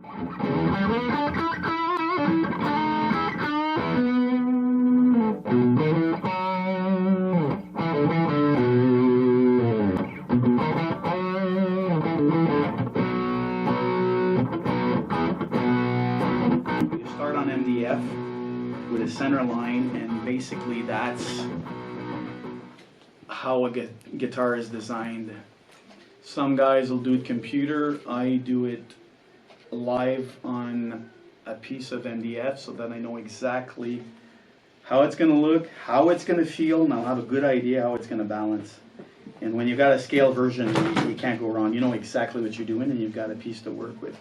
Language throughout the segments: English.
You start on MDF with a center line, and basically that's how a guitar is designed. Some guys will do it computer. I do it live on a piece of MDF so that I know exactly how it's going to look, how it's going to feel, and I'll have a good idea how it's going to balance. And when you've got a scale version, you can't go wrong. You know exactly what you're doing, and you've got a piece to work with.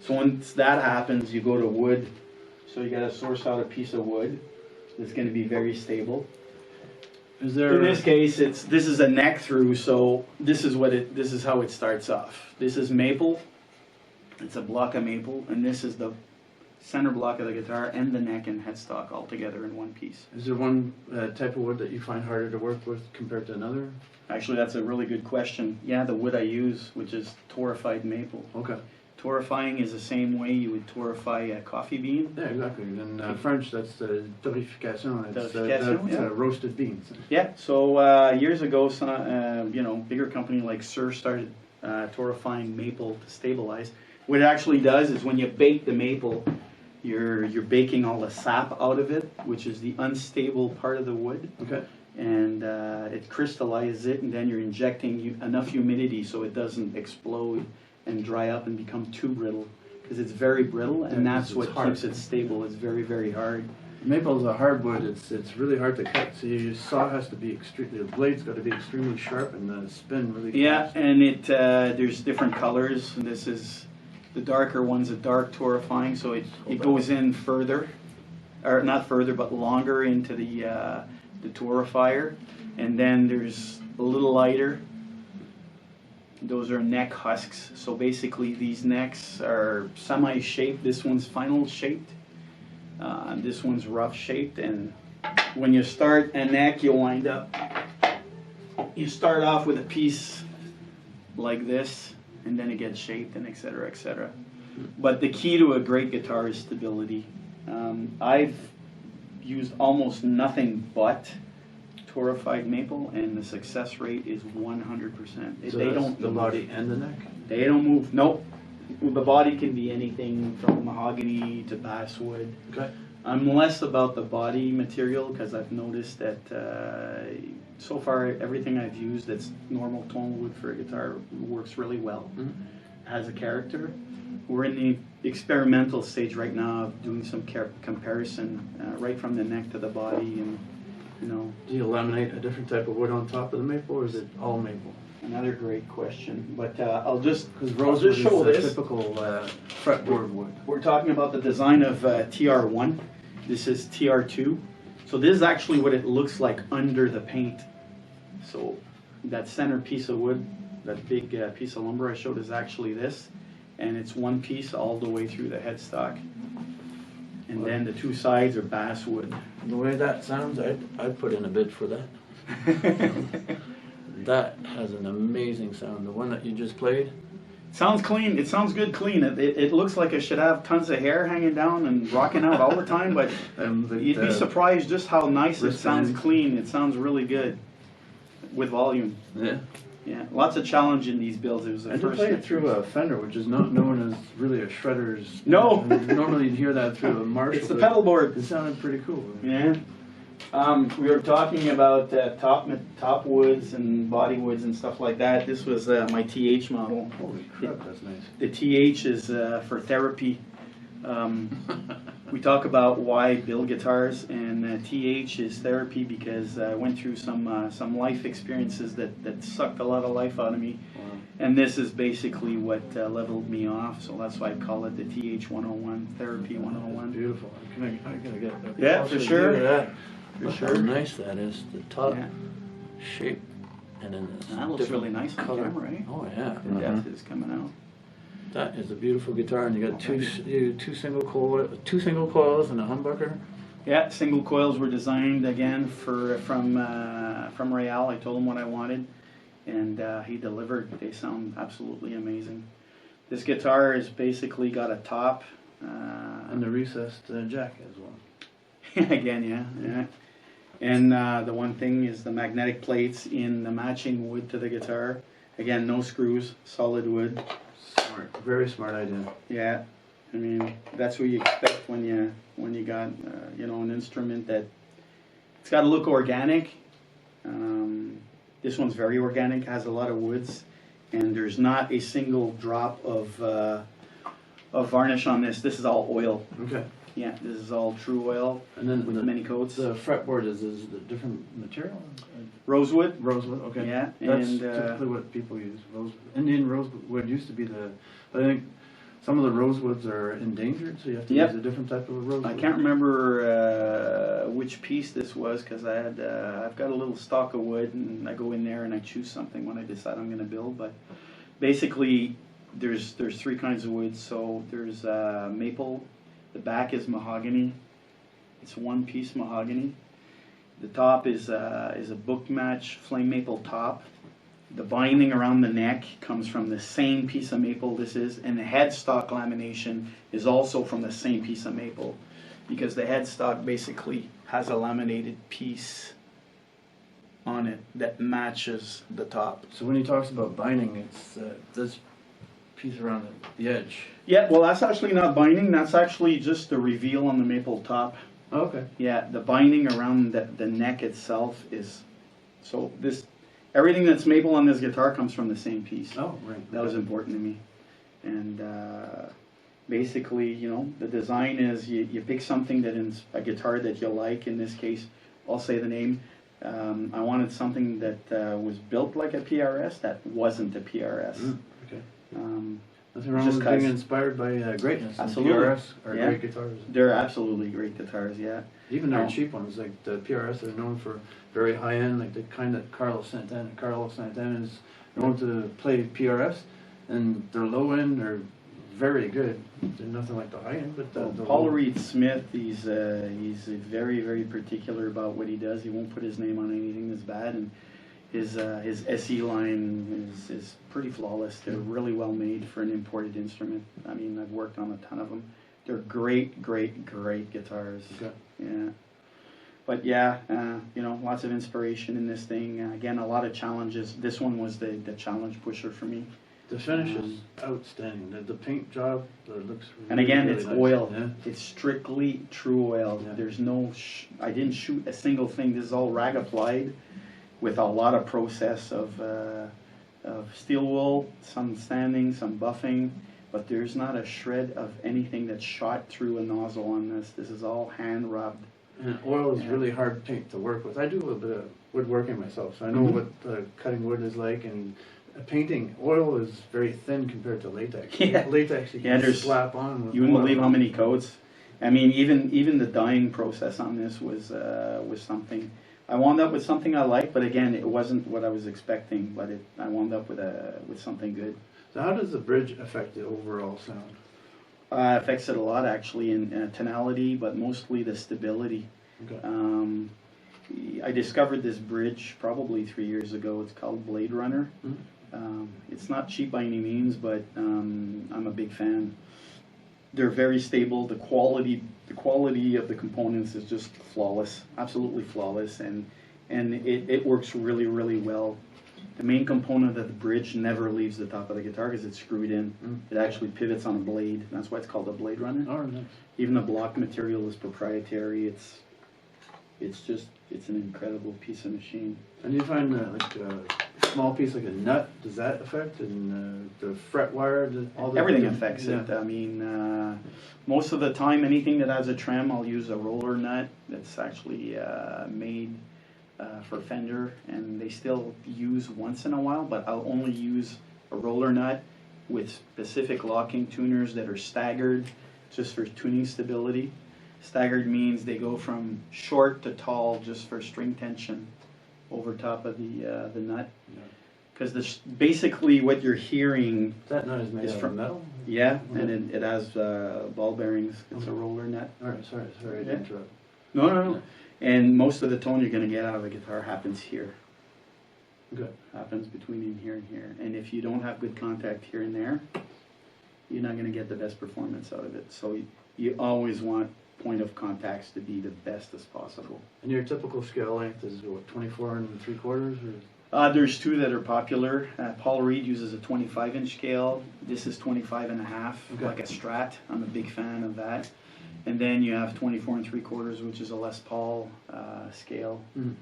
So once that happens, you go to wood. So you got to source out a piece of wood that's going to be very stable. Is there? In this case, this is a neck through. So this is how it starts off. This is maple. It's a block of maple, and this is the center block of the guitar and the neck and headstock all together in one piece. Is there one type of wood that you find harder to work with compared to another? Actually, that's a really good question. Yeah, the wood I use, which is torrefied maple. Okay. Torrefying is the same way you would torrefy a coffee bean. Yeah, exactly. In French, that's torréfication. It's yeah. Roasted beans. Yeah. So years ago, some bigger company like Sir started torrefying maple to stabilize. What it actually does is when you bake the maple, you're baking all the sap out of it, which is the unstable part of the wood. Okay. And it crystallizes it, and then you're injecting enough humidity so it doesn't explode and dry up and become too brittle, because it's very brittle, and that's what keeps it stable. It's very, very hard. Maple is a hard wood. It's really hard to cut. So your saw has to be the blade's got to be extremely sharp and the spin really fast. Yeah, and there's different colors. And this is the darker one's a dark torrefying, so it goes in further, or not further, but longer into the torrefier. And then there's a little lighter. Those are neck husks. So basically these necks are semi-shaped. This one's final shaped. This one's rough shaped. And when you start a neck, you start off with a piece like this, and then it gets shaped, and etc., etc. But the key to a great guitar is stability. I've used almost nothing but torrefied maple, and the success rate is 100%. So they don't the body and the neck? They don't move. Nope. The body can be anything from mahogany to basswood. Okay. I'm less about the body material, because I've noticed that so far everything I've used that's normal tone wood for a guitar works really well. Mm-hmm. Has a character. We're in the experimental stage right now of doing some comparison right from the neck to the body, and do you laminate a different type of wood on top of the maple, or is it all maple? Another great question, but I'll just show this typical fretboard wood. We're talking about the design of TR1. This is TR2. So this is actually what it looks like under the paint. So that center piece of wood, that big piece of lumber I showed, is actually this, and it's one piece all the way through the headstock. And then the two sides are basswood. The way that sounds, I'd put in a bid for that. That has an amazing sound. The one that you just played. Sounds clean. It sounds good clean. It looks like it should have tons of hair hanging down and rocking out all the time, but you'd be surprised just how nice it sounds clean. It sounds really good with volume. Yeah. Yeah, lots of challenge in these builds. It was the first. first. Play it through a Fender, which is not known as really a shredder's. No. Normally you'd hear that through a Marshall. It's the pedal board. It sounded pretty cool. Yeah. We were talking about top woods and body woods and stuff like that. This was my TH model. Holy crap, that's nice. The TH is for therapy. We talk about why build guitars, and TH is therapy because I went through some life experiences that sucked a lot of life out of me. Wow. And this is basically what leveled me off, so that's why I call it the TH 101, Therapy 101. Beautiful. I gotta get that. Yeah, for sure. For sure. How nice that is. The top shape, and then this that looks really nice on color. camera, right? Oh yeah. The depth is coming out. That is a beautiful guitar, and you got two single coils and a humbucker. Yeah, single coils were designed again from Real. I told him what I wanted, and he delivered. They sound absolutely amazing. This guitar has basically got a top. And the recessed jack as well. Again, yeah. And the one thing is the magnetic plates in the matching wood to the guitar. Again, no screws, solid wood. Smart, very smart idea. Yeah, I mean that's what you expect when you got an instrument that it's got to look organic. This one's very organic, has a lot of woods, and there's not a single drop of varnish on this. This is all oil. Okay. Yeah, this is all true oil And then with many coats. the fretboard is the different material? Rosewood. Rosewood, okay. Yeah, That's and typically what people use. Indian rosewood used to be I think some of the rosewoods are endangered, so you have to Yep. use a different type of rosewood. I can't remember which piece this was because I've got a little stock of wood and I go in there and I choose something when I decide I'm going to build. But basically, there's three kinds of wood. So there's maple. The back is mahogany. It's one piece mahogany. The top is a book match flame maple top. The binding around the neck comes from the same piece of maple this is, and the headstock lamination is also from the same piece of maple, because the headstock basically has a laminated piece on it that matches the top. So when he talks about binding, it's this piece around the edge. Yeah, well that's actually not binding, that's actually just the reveal on the maple top. Oh, okay. Yeah, the binding around the neck itself is, so this, everything that's maple on this guitar comes from the same piece. Oh, right. That was important to me. And basically, the design is you pick something that is a guitar that you like. In this case, I'll say the name. I wanted something that was built like a PRS that wasn't a PRS. Okay. Um, Nothing wrong just with being 'cause- inspired by greatness. And Absolutely. PRS are Yeah. great guitars. they're absolutely great guitars, yeah. Even their Oh. cheap ones, like the PRS, they're known for very high end, like the kind that Carlos Santana is known to play PRS, and their low end are very good. They're nothing like the high end, but the Paul low- Reed Smith, he's very, very particular about what he does. He won't put his name on anything that's bad, and his SE line is pretty flawless. They're really well made for an imported instrument. I mean, I've worked on a ton of them. They're great, great, great guitars. Okay. Yeah. But yeah, lots of inspiration in this thing. Again, a lot of challenges. This one was the challenge pusher for me. The finish is outstanding. The paint job looks really, And again, really it's nice. oil. Yeah. It's strictly true oil. Yeah. There's no, I didn't shoot a single thing. This is all rag applied with a lot of process of steel wool, some sanding, some buffing, but there's not a shred of anything that's shot through a nozzle on this. This is all hand rubbed. And oil is Yeah. really hard paint to work with. I do a little bit of woodworking myself, so I know Mhm. what cutting wood is like, and painting, oil is very thin compared to latex. Yeah. Latex you Yeah, can there's- slap on with You wouldn't oil. believe how many coats. I mean, even the dyeing process on this was something. I wound up with something I liked, but again, it wasn't what I was expecting. But I wound up with something good. So how does the bridge affect the overall sound? Affects it a lot actually in tonality, but mostly the stability. Okay. I discovered this bridge probably 3 years ago. It's called Blade Runner. It's not cheap by any means, but I'm a big fan. They're very stable. The quality of the components is just flawless, absolutely flawless, and it works really, really well. The main component of the bridge never leaves the top of the guitar because it's screwed in. It actually pivots on a blade. That's why it's called a Blade Runner. Oh, nice. Even the block material is proprietary. It's an incredible piece of machine. And you find like a small piece like a nut, does that affect? And the fret wire, all the Everything different- affects yeah. it. I mean, most of the time, anything that has a trem, I'll use a roller nut that's actually made for Fender, and they still use once in a while, but I'll only use a roller nut with specific locking tuners that are staggered just for tuning stability. Staggered means they go from short to tall just for string tension over top of the nut. Yeah. Because basically what you're hearing, That nut is made It's out from- of metal? yeah, and it has ball bearings. It's a roller nut. Alright, sorry to Yeah. interrupt. No. And most of the tone you're going to get out of a guitar happens here. Good. Happens between in here and here. And if you don't have good contact here and there, you're not gonna get the best performance out of it. So you always want point of contacts to be the best as possible. And your typical scale length is what, 24 3/4 or? There's two that are popular. Paul Reed uses a 25-inch scale. This is 25 and a half, Okay. like a Strat. I'm a big fan of that. And then you have 24 3/4, which is a Les Paul scale. Mm.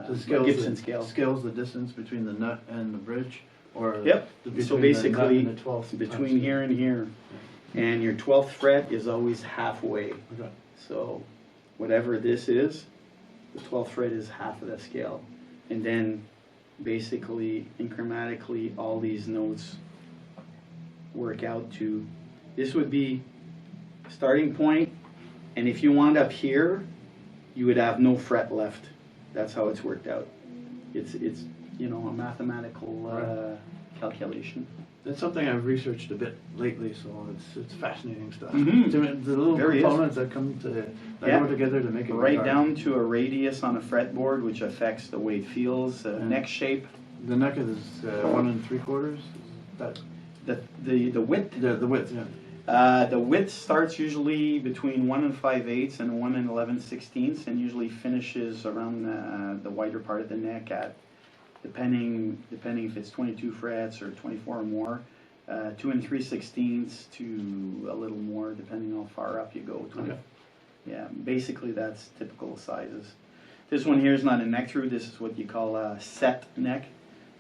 The scales Gibson the, scale. Scales the distance between the nut and the bridge, or Yep. between So the basically, nut and the 12th between times here and here. And your 12th fret is always halfway. Okay. So whatever this is, the 12th fret is half of that scale. And then basically, incrementally, all these notes work out to, this would be starting point, and if you wound up here, you would have no fret left. That's how it's worked out. It's you know, a mathematical calculation. That's something I've researched a bit lately, so it's fascinating stuff. Mhm. To me, the little There he is. components that come to that Yeah. go together to make it Right down to a radius on a fretboard, which affects the way it feels, neck shape, The neck is 1 3/4. That the width. the width, yeah. The width starts usually between 1 5/8 and 1 11/16, and usually finishes around the wider part of the neck at, depending if it's 22 frets or 24 or more, 2 3/16 to a little more, depending how far up you go. Okay. Yeah, basically that's typical sizes. This one here is not a neck through. This is what you call a set neck.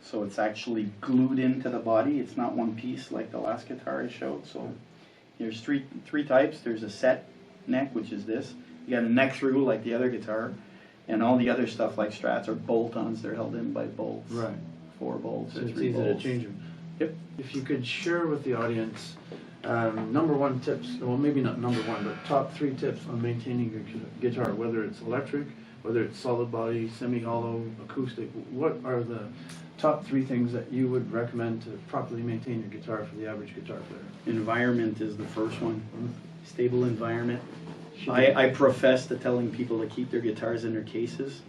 So it's actually glued into the body. It's not one piece like the last guitar I showed. So there's three types. There's a set neck, which is this. You got a neck through like the other guitar, and all the other stuff like Strats are bolt-ons. They're held in by bolts. Right. 4 bolts So or it's 3 easy bolts. to change them. Yep. If you could share with the audience number 1 tips, well maybe not number 1, but top 3 tips on maintaining your guitar, whether it's electric, whether it's solid body, semi-hollow, acoustic. What are the top 3 things that you would recommend to properly maintain your guitar for the average guitar player? Environment is the first one. Stable environment. Should I profess to telling people to keep their guitars in their cases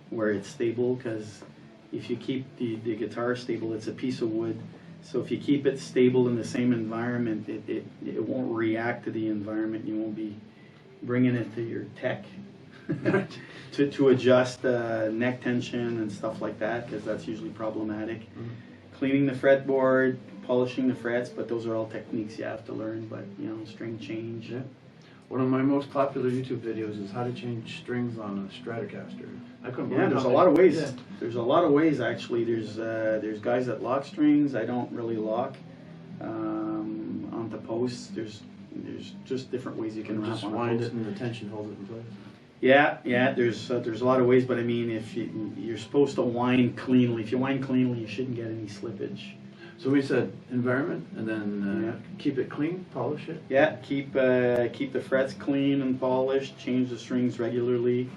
where it's stable, because if you keep the guitar stable, it's a piece of wood. So if you keep it stable in the same environment, it won't react to the environment. You won't be bringing it to your tech to adjust neck tension and stuff like that, because that's usually problematic. Cleaning the fretboard, polishing the frets, but those are all techniques you have to learn. But you know, string change. Yeah. One of my most popular YouTube videos is how to change strings on a Stratocaster. I couldn't Yeah, believe there's how a they- lot of ways. Yeah. There's a lot of ways actually. There's guys that lock strings. I don't really lock onto posts. There's just different ways you can wrap Just on a wind post. it and the tension holds it in place. Yeah. There's a lot of ways, but I mean, if you're supposed to wind cleanly. If you wind cleanly, you shouldn't get any slippage. So we said environment, and then keep it clean, polish it. Yeah, keep the frets clean and polished. Change the strings regularly.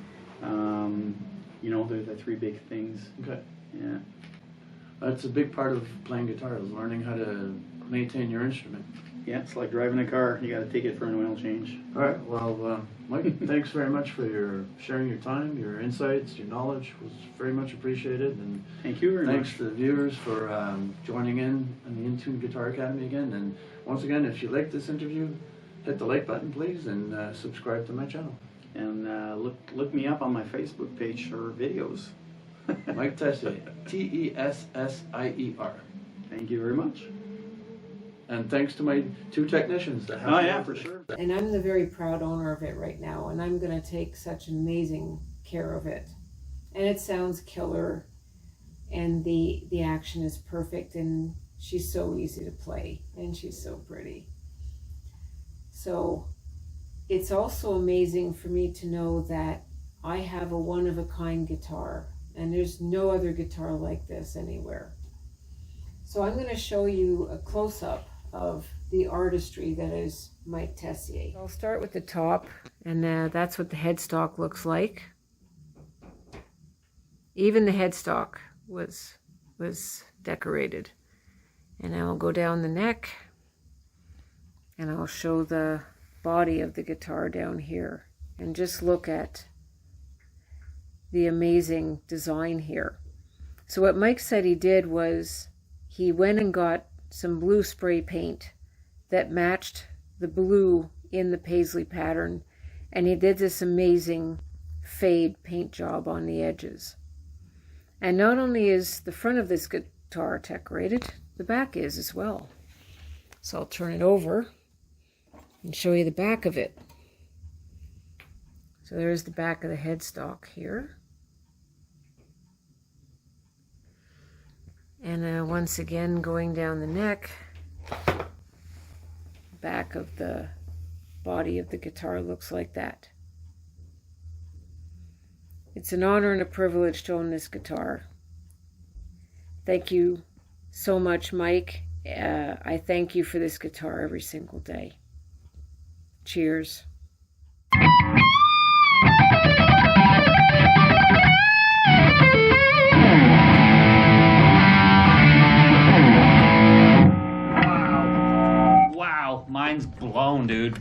You know, they're the 3 big things. Okay. Yeah. That's a big part of playing guitar, is learning how to maintain your instrument. Yeah, it's like driving a car. You got to take it for an oil change. All right. Well, Mike, thanks very much for sharing your time, your insights, your knowledge was very much appreciated. And Thank you very thanks much. to the viewers for joining in on the Intune Guitar Academy again. And once again, if you like this interview, hit the like button, please, and subscribe to my channel. And look me up on my Facebook page for videos. Mike Tessie, Tessier. Thank you very much. And thanks to my 2 technicians that have. Oh yeah, for sure. And I'm the very proud owner of it right now, and I'm going to take such amazing care of it. And it sounds killer, and the action is perfect, and she's so easy to play, and she's so pretty. So it's also amazing for me to know that I have a one-of-a-kind guitar, and there's no other guitar like this anywhere. So I'm going to show you a close-up of the artistry that is Mike Tessier. I'll start with the top, and that's what the headstock looks like. Even the headstock was decorated. And I'll go down the neck, and I'll show the body of the guitar down here. And just look at the amazing design here. So what Mike said he did was he went and got some blue spray paint that matched the blue in the paisley pattern, and he did this amazing fade paint job on the edges. And not only is the front of this guitar decorated, the back is as well. So I'll turn it over and show you the back of it. So there's the back of the headstock here. And once again, going down the neck, back of the body of the guitar looks like that. It's an honor and a privilege to own this guitar. Thank you so much, Mike. I thank you for this guitar every single day. Cheers. Wow, mind's blown, dude.